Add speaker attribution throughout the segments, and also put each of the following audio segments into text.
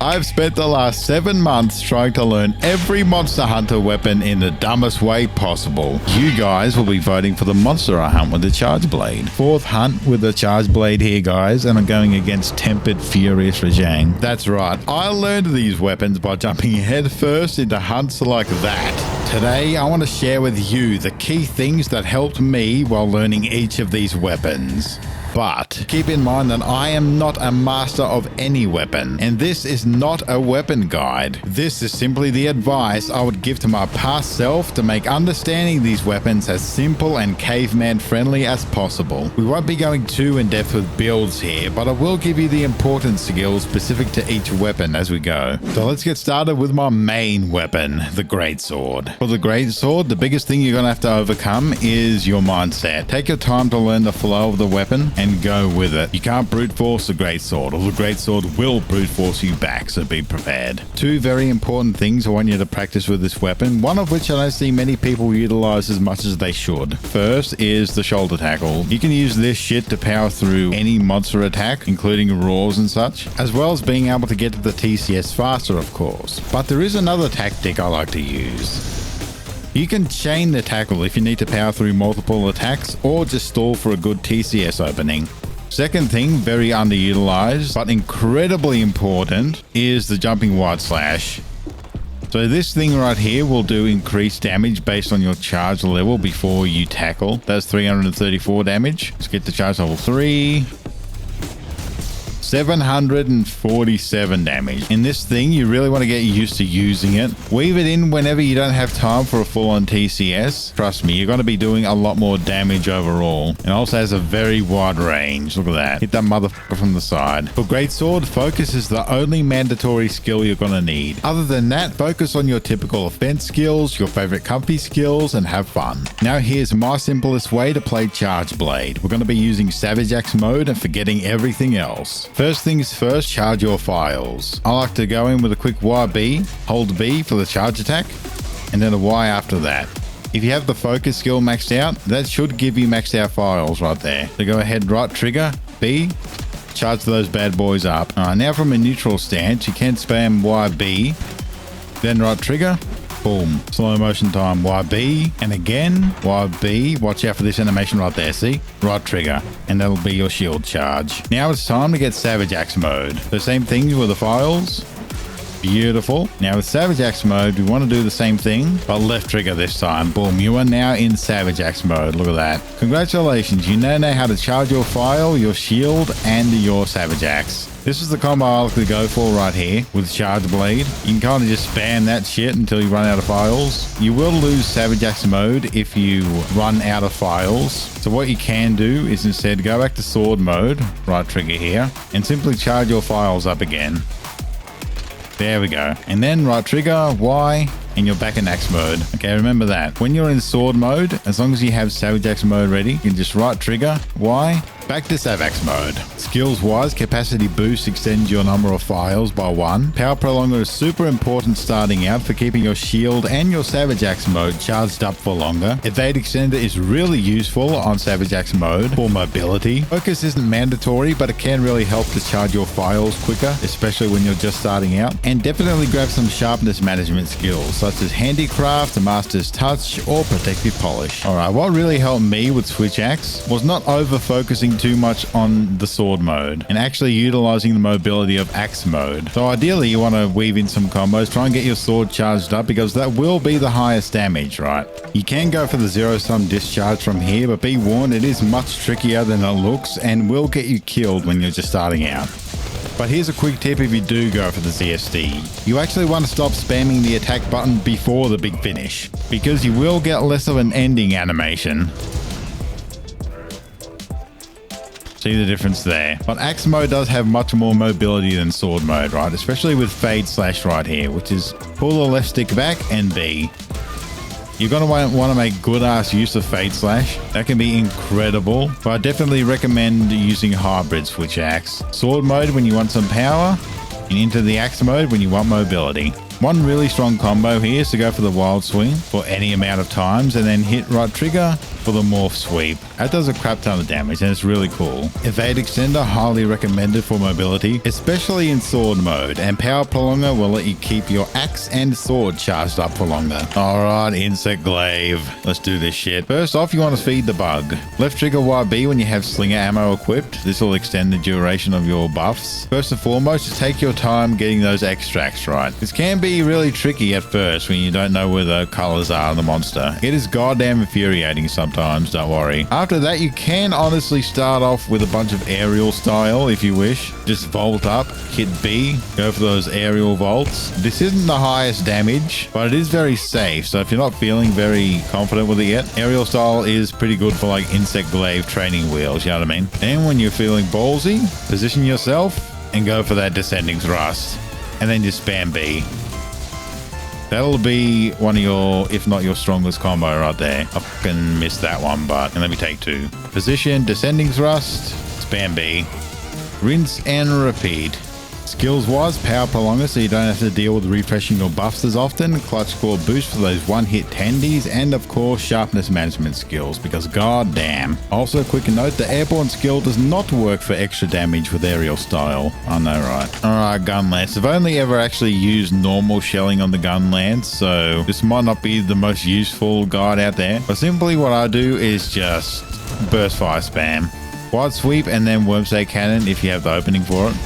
Speaker 1: I've spent the last 7 months trying to learn every Monster Hunter weapon in the dumbest way possible. You guys will be voting for the monster I hunt with the Charge Blade. 4th hunt with the Charge Blade here, guys, and I'm going against Tempered Furious Rajang. That's right, I learned these weapons by jumping head first into hunts like that. Today, I want to share with you the key things that helped me while learning each of these weapons. But keep in mind that I am not a master of any weapon, and this is not a weapon guide. This is simply the advice I would give to my past self to make understanding these weapons as simple and caveman friendly as possible. We won't be going too in depth with builds here, but I will give you the important skills specific to each weapon as we go. So let's get started with my main weapon, the Greatsword. For the Greatsword, the biggest thing you're going to have to overcome is your mindset. Take your time to learn the flow of the weapon and go with it. You can't brute force the Greatsword, or the Greatsword will brute force you back, so be prepared. 2 very important things I want you to practice with this weapon, one of which I don't see many people utilize as much as they should. First is the shoulder tackle. You can use this shit to power through any monster attack, including roars and such, as well as being able to get to the TCS faster, of course. But there is another tactic I like to use. You can chain the tackle if you need to power through multiple attacks or just stall for a good TCS opening. Second thing, very underutilized but incredibly important, is the jumping wide slash. So this thing right here will do increased damage based on your charge level before you tackle. That's 334 damage. Let's get to charge level 3. 747 damage. In this thing, you really want to get used to using it. Weave it in whenever you don't have time for a full-on TCS. Trust me, you're going to be doing a lot more damage overall. It also has a very wide range. Look at that. Hit that motherfucker from the side. For Greatsword, focus is the only mandatory skill you're going to need. Other than that, focus on your typical offense skills, your favorite comfy skills, and have fun. Now here's my simplest way to play Charge Blade. We're going to be using Savage Axe mode and forgetting everything else. First things first, charge your files. I like to go in with a quick YB, hold B for the charge attack, and then a Y after that. If you have the focus skill maxed out, that should give you maxed out files right there. So go ahead, right trigger, B, charge those bad boys up. Now from a neutral stance, you can spam YB, then right trigger, boom, slow motion time, YB, and again, YB. Watch out for this animation right there, see? Right trigger, and that'll be your shield charge. Now it's time to get Savage Axe mode. The same things with the files. Beautiful. Now with Savage Axe mode, we want to do the same thing, but left trigger this time. Boom, you are now in Savage Axe mode. Look at that. Congratulations, you now know how to charge your file, your shield, and your Savage Axe. This is the combo I like to go for right here with Charge Blade. You can kind of just spam that shit until you run out of files. You will lose Savage Axe mode if you run out of files. So what you can do is instead go back to sword mode, right trigger here, and simply charge your files up again. There we go. And then right trigger, Y, and you're back in axe mode. Okay, remember that. When you're in sword mode, as long as you have Savage Axe mode ready, you can just right trigger, Y, back to Savage Axe mode. Skills wise, capacity boost extends your number of files by 1. Power prolonger is super important starting out for keeping your shield and your Savage Axe mode charged up for longer. Evade extender is really useful on Savage Axe mode for mobility. Focus isn't mandatory, but it can really help to charge your files quicker, especially when you're just starting out. And definitely grab some sharpness management skills, such as handicraft, master's touch, or protective polish. Alright, what really helped me with Switch Axe was not over focusing too much on the sword mode and actually utilizing the mobility of axe mode. So ideally you want to weave in some combos, try and get your sword charged up because that will be the highest damage, right? You can go for the zero-sum discharge from here, but be warned, it is much trickier than it looks and will get you killed when you're just starting out. But here's a quick tip if you do go for the ZSD. You actually want to stop spamming the attack button before the big finish, because you will get less of an ending animation. See the difference there. But axe mode does have much more mobility than sword mode, right? Especially with fade slash right here, which is pull the left stick back and B. You're going to want to make good ass use of fade slash. That can be incredible, but I definitely recommend using hybrid Switch Axe. Sword mode when you want some power, and into the axe mode when you want mobility. One really strong combo here is to go for the wild swing for any amount of times and then hit right trigger for the morph sweep. That does a crap ton of damage and it's really cool. Evade Extender, highly recommended for mobility, especially in sword mode, and Power Prolonger will let you keep your axe and sword charged up for longer. Alright, Insect Glaive. Let's do this shit. First off, you want to feed the bug. Left trigger YB when you have slinger ammo equipped. This will extend the duration of your buffs. First and foremost, just take your time getting those extracts right. This can be really tricky at first when you don't know where the colors are on the monster. It is goddamn infuriating sometimes, don't worry. After that, you can honestly start off with a bunch of aerial style if you wish. Just vault up, hit B, go for those aerial vaults. This isn't the highest damage, but it is very safe, so if you're not feeling very confident with it yet, aerial style is pretty good for like Insect Glaive training wheels, you know what I mean? And when you're feeling ballsy, position yourself and go for that descending thrust, and then just spam B. That'll be one of your, if not your strongest combo right there. I fucking missed that one, but and let me take two. Position, descending thrust, spam B. Rinse and repeat. Skills wise, Power Prolonger so you don't have to deal with refreshing your buffs as often, Clutch Score Boost for those one-hit tendies, and of course Sharpness Management skills, because god damn. Also, quick note, the Airborne skill does not work for extra damage with aerial style. I know, right? Alright, Gunlance. I've only ever actually used normal shelling on the Gunlance, so this might not be the most useful guide out there, but simply what I do is just burst fire spam. Wide sweep and then Wormstake Cannon if you have the opening for it.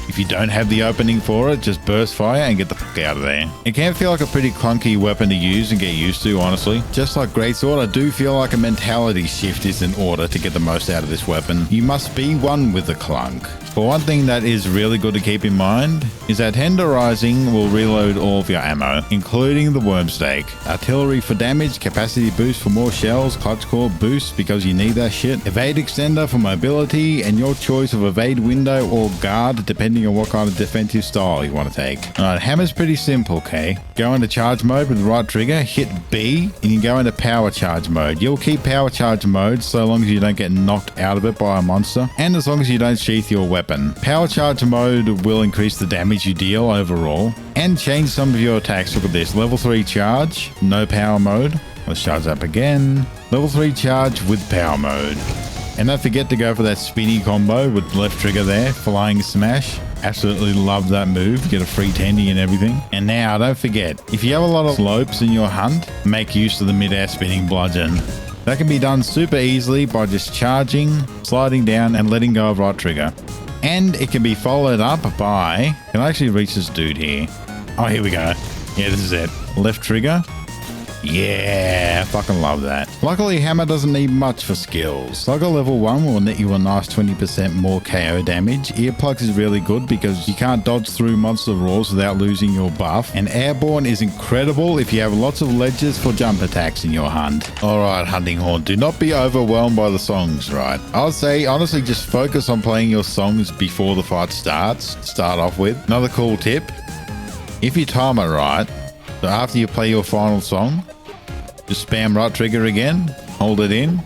Speaker 1: If you don't have the opening for it, just burst fire and get the fuck out of there. It can feel like a pretty clunky weapon to use and get used to, honestly. Just like Greatsword, I do feel like a mentality shift is in order to get the most out of this weapon. You must be one with the clunk. But one thing that is really good to keep in mind is that Tenderizing will reload all of your ammo, including the Wormstake. Artillery for damage, capacity boost for more shells, clutch core boost because you need that shit, evade extender for mobility, and your choice of evade window or guard depending on what kind of defensive style you want to take. Alright, hammer's pretty simple, okay? Go into charge mode with the right trigger, hit B, and you go into power charge mode. You'll keep power charge mode so long as you don't get knocked out of it by a monster, and as long as you don't sheath your weapon. Power charge mode will increase the damage you deal overall and change some of your attacks. Look at this. Level 3 charge, no power mode. Let's charge up again. Level 3 charge with power mode. And don't forget to go for that spinny combo with the left trigger there. Flying smash. Absolutely love that move. Get a free tendy and everything. And now don't forget, if you have a lot of slopes in your hunt, make use of the mid-air spinning bludgeon. That can be done super easily by just charging, sliding down and letting go of right trigger. And it can be followed up by... Can I actually reach this dude here? Oh, here we go. Yeah, this is it. Left trigger. Yeah, fucking love that. Luckily, Hammer doesn't need much for skills. Slugger level 1 will net you a nice 20% more KO damage. Earplugs is really good because you can't dodge through monster roars without losing your buff. And Airborne is incredible if you have lots of ledges for jump attacks in your hunt. Alright, Hunting Horn, do not be overwhelmed by the songs, right? I would say, honestly, just focus on playing your songs before the fight starts, to start off with. Another cool tip, if you time it right, so after you play your final song, just spam right trigger again, hold it in,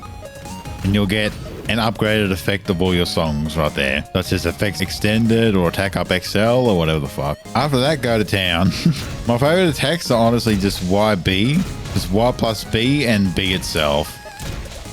Speaker 1: and you'll get an upgraded effect of all your songs right there, such as Effects Extended or Attack Up XL or whatever the fuck. After that, go to town. My favorite attacks are honestly just YB, just Y plus B and B itself.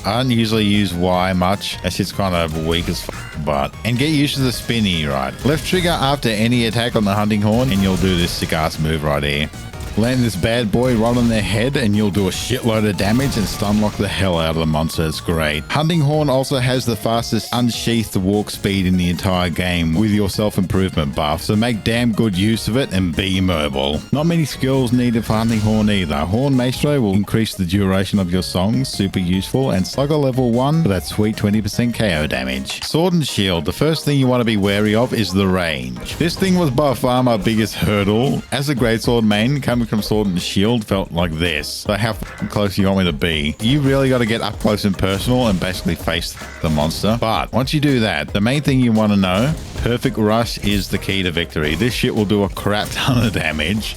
Speaker 1: I don't usually use Y much. That shit's kind of weak as fuck, but... And get used to the spinny, right? Left trigger after any attack on the Hunting Horn, and you'll do this sick-ass move right here. Land this bad boy right on their head and you'll do a shitload of damage and stun lock the hell out of the monster. It's great. Hunting Horn also has the fastest unsheathed walk speed in the entire game with your self-improvement buff, so make damn good use of it and be mobile. Not many skills needed for Hunting Horn either. Horn Maestro will increase the duration of your songs, super useful, and Slugger level 1 for that sweet 20% KO damage. Sword and Shield, the first thing you want to be wary of is the range. This thing was by far my biggest hurdle. As a Greatsword main, coming from Sword and Shield felt like this. So how close you want me to be? You really got to get up close and personal and basically face the monster. But once you do that, the main thing you want to know, Perfect Rush is the key to victory. This shit will do a crap ton of damage.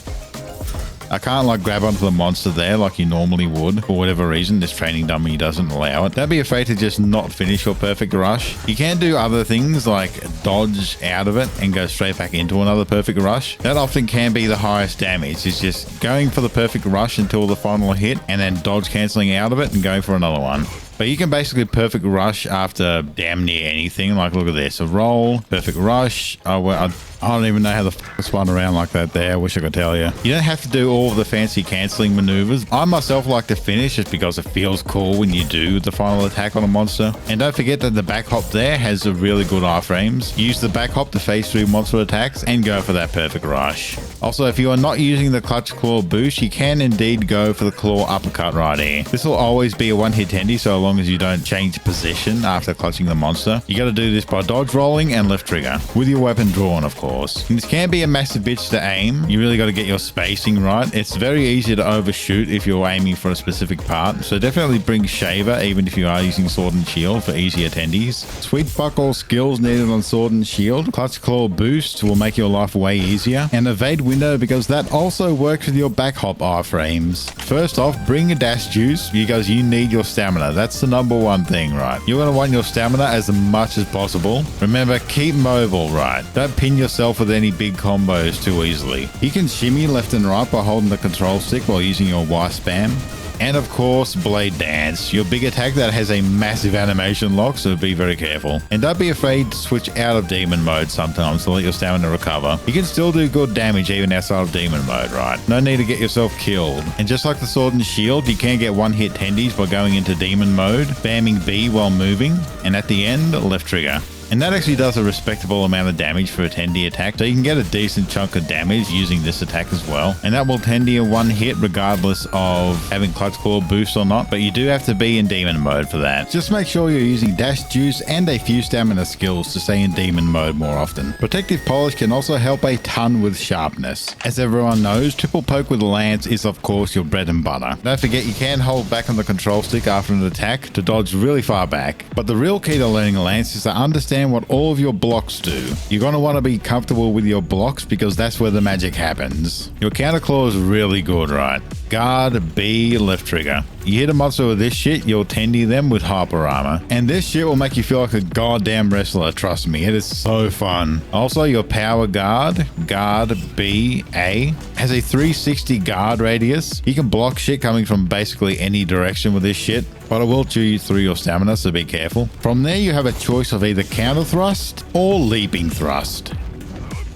Speaker 1: I can't like grab onto the monster there like you normally would. For whatever reason, this training dummy doesn't allow it. Don't be afraid to just not finish your perfect rush. You can do other things like dodge out of it and go straight back into another perfect rush. That often can be the highest damage. It's just going for the perfect rush until the final hit and then dodge cancelling out of it and going for another one. But you can basically perfect rush after damn near anything. Like, look at this. A roll, perfect rush. Oh, well, I don't even know how the f I spun around like that there. I wish I could tell you. You don't have to do all of the fancy cancelling maneuvers. I myself like to finish just because it feels cool when you do the final attack on a monster. And don't forget that the back hop there has a really good iframes. Use the back hop to phase through monster attacks and go for that perfect rush. Also, if you are not using the clutch claw boost, you can indeed go for the claw uppercut right here. This will always be a one-hit tendy so long as you don't change position after clutching the monster. You got to do this by dodge rolling and left trigger with your weapon drawn, of course. And this can be a massive bitch to aim. You really got to get your spacing right. It's very easy to overshoot if you're aiming for a specific part. So definitely bring Shaver even if you are using sword and shield for easy attendees. Sweet fuck all skills needed on sword and shield. Clutch claw boost will make your life way easier. And evade window because that also works with your back hop iframes. First off, bring a dash juice because you need your stamina. That's the number one thing, right? You're going to want your stamina as much as possible. Remember, keep mobile, right? Don't pin yourself with any big combos too easily. You can shimmy left and right by holding the control stick while using your Y spam. And of course, Blade Dance, your big attack that has a massive animation lock, so be very careful. And don't be afraid to switch out of demon mode sometimes to let your stamina recover. You can still do good damage even outside of demon mode, right? No need to get yourself killed. And just like the sword and shield, you can get one-hit tendies by going into demon mode, spamming B while moving, and at the end, left trigger. And that actually does a respectable amount of damage for a tendy attack, so you can get a decent chunk of damage using this attack as well. And that will tendy a one hit regardless of having clutch claw boost or not, but you do have to be in demon mode for that. Just make sure you're using dash juice and a few stamina skills to stay in demon mode more often. Protective polish can also help a ton with sharpness. As everyone knows, triple poke with lance is of course your bread and butter. Don't forget you can hold back on the control stick after an attack to dodge really far back. But the real key to learning lance is to understand what all of your blocks do. You're going to want to be comfortable with your blocks because that's where the magic happens. Your counter claw is really good, right? Guard, B, left trigger. You hit a monster with this shit, you'll tendy them with hyper armor. And this shit will make you feel like a goddamn wrestler, trust me, it is so fun. Also, your power guard, B, A, has a 360 guard radius. You can block shit coming from basically any direction with this shit, but it will chew you through your stamina, so be careful. From there, you have a choice of either counter thrust or leaping thrust.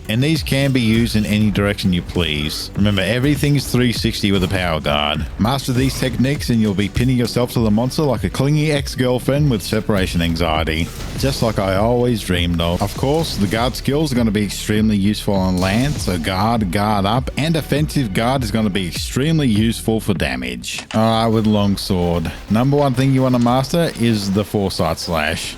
Speaker 1: And these can be used in any direction you please. Remember, everything's 360 with a power guard. Master these techniques and you'll be pinning yourself to the monster like a clingy ex-girlfriend with separation anxiety. Just like I always dreamed of. Of course, the guard skills are going to be extremely useful on land, so guard up, and offensive guard is going to be extremely useful for damage. Alright, with Longsword. Number one thing you want to master is the Foresight Slash.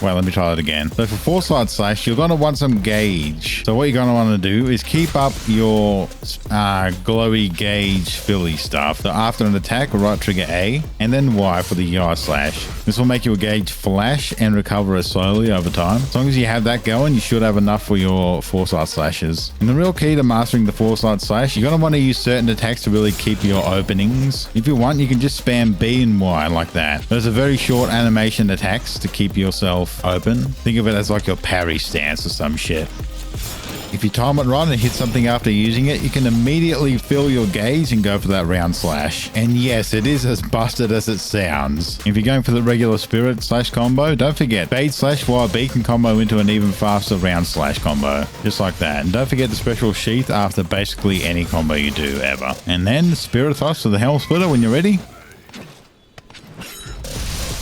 Speaker 1: Well, let me try that again. So for Foresight Slash, you're going to want some gauge. So what you're going to want to do is keep up your glowy gauge filly stuff. So after an attack, right trigger A, and then Y for the UI slash. This will make your gauge flash and recover it slowly over time. As long as you have that going, you should have enough for your Foresight Slashes. And the real key to mastering the Foresight Slash, you're going to want to use certain attacks to really keep your openings. If you want, you can just spam B and Y like that. Those are very short animation attacks to keep yourself open. Think of it as like your parry stance or some shit. If you time it right and hit something after using it, you can immediately fill your gauge and go for that round slash. And yes, it is as busted as it sounds. If you're going for the regular spirit slash combo, don't forget, fade slash YB can combo into an even faster round slash combo. Just like that. And don't forget the special sheath after basically any combo you do ever. And then spirit thrust to the helm splitter when you're ready.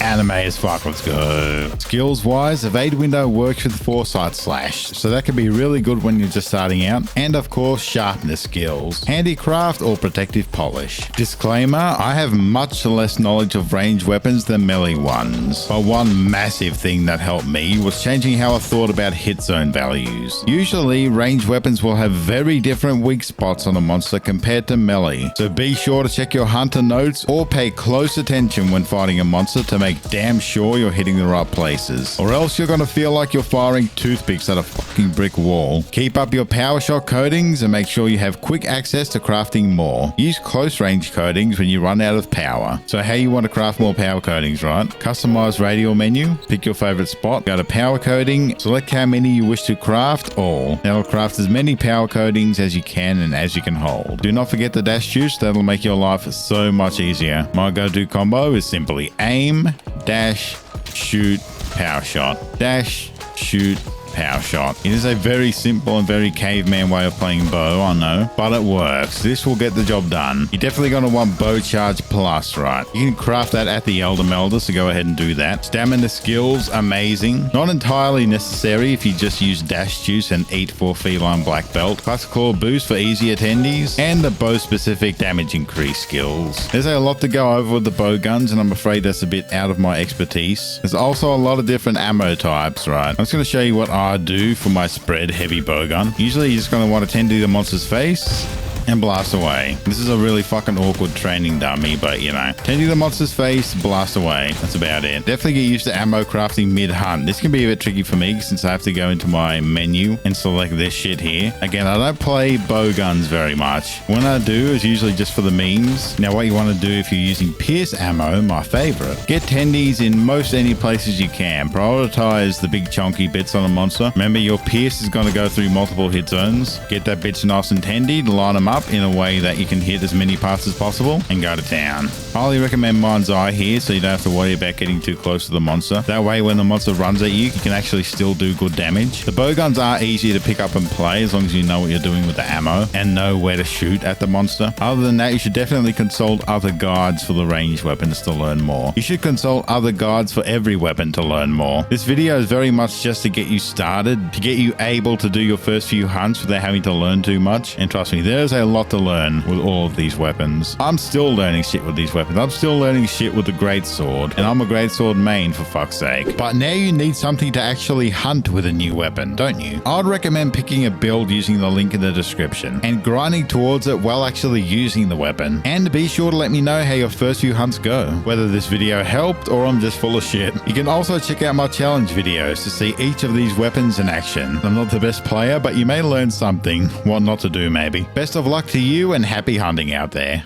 Speaker 1: Anime as fuck, let's go. Skills wise, evade window works with Foresight Slash, so that can be really good when you're just starting out. And of course, sharpness skills, handicraft or protective polish. Disclaimer, I have much less knowledge of ranged weapons than melee ones, but one massive thing that helped me was changing how I thought about hit zone values. Usually, ranged weapons will have very different weak spots on a monster compared to melee, so be sure to check your hunter notes or pay close attention when fighting a monster to make make damn sure you're hitting the right places, or else you're going to feel like you're firing toothpicks at a fucking brick wall. Keep up your power shot coatings and make sure you have quick access to crafting more. Use close range coatings when you run out of power. So how you want to craft more power coatings, right? Customize radial menu, pick your favorite spot, go to power coating, select how many you wish to craft, all. That'll craft as many power coatings as you can and as you can hold. Do not forget the dash juice, that'll make your life so much easier. My go-to combo is simply aim, dash, shoot, power shot. Dash, shoot, power shot. It is a very simple and very caveman way of playing bow, I know, but it works. This will get the job done. You're definitely going to want bow charge plus, right? You can craft that at the Elder Melder, so go ahead and do that. Stamina skills, amazing. Not entirely necessary if you just use dash juice and eat for feline black belt. Classical boost for easy attendees, and the bow specific damage increase skills. There's a lot to go over with the bow guns, and I'm afraid that's a bit out of my expertise. There's also a lot of different ammo types, right? I'm just going to show you what I do for my spread heavy bowgun. Usually you're just going to want to tend to the monster's face and blast away. This is a really fucking awkward training dummy, but you know, tend to the monster's face, blast away. That's about it. Definitely get used to ammo crafting mid-hunt. This can be a bit tricky for me since I have to go into my menu and select this shit here. Again, I don't play bow guns very much. When I do, it's usually just for the memes. Now, what you want to do if you're using pierce ammo, my favorite, get tendies in most any places you can. Prioritize the big chunky bits on a monster. Remember, your pierce is going to go through multiple hit zones. Get that bitch nice and tendied, line them up in a way that you can hit as many parts as possible and go to town. Highly recommend Mind's Eye here so you don't have to worry about getting too close to the monster. That way when the monster runs at you, you can actually still do good damage. The bowguns are easy to pick up and play as long as you know what you're doing with the ammo and know where to shoot at the monster. Other than that, you should definitely consult other guides for the ranged weapons to learn more. You should consult other guides for every weapon to learn more. This video is very much just to get you started, to get you able to do your first few hunts without having to learn too much. And trust me, there's a lot to learn with all of these weapons. I'm still learning shit with these weapons. I'm still learning shit with the Greatsword, and I'm a Greatsword main for fuck's sake. But now you need something to actually hunt with a new weapon, don't you? I'd recommend picking a build using the link in the description and grinding towards it while actually using the weapon. And be sure to let me know how your first few hunts go, whether this video helped or I'm just full of shit. You can also check out my challenge videos to see each of these weapons in action. I'm not the best player, but you may learn something, what not to do maybe. Best of luck to you and happy hunting out there.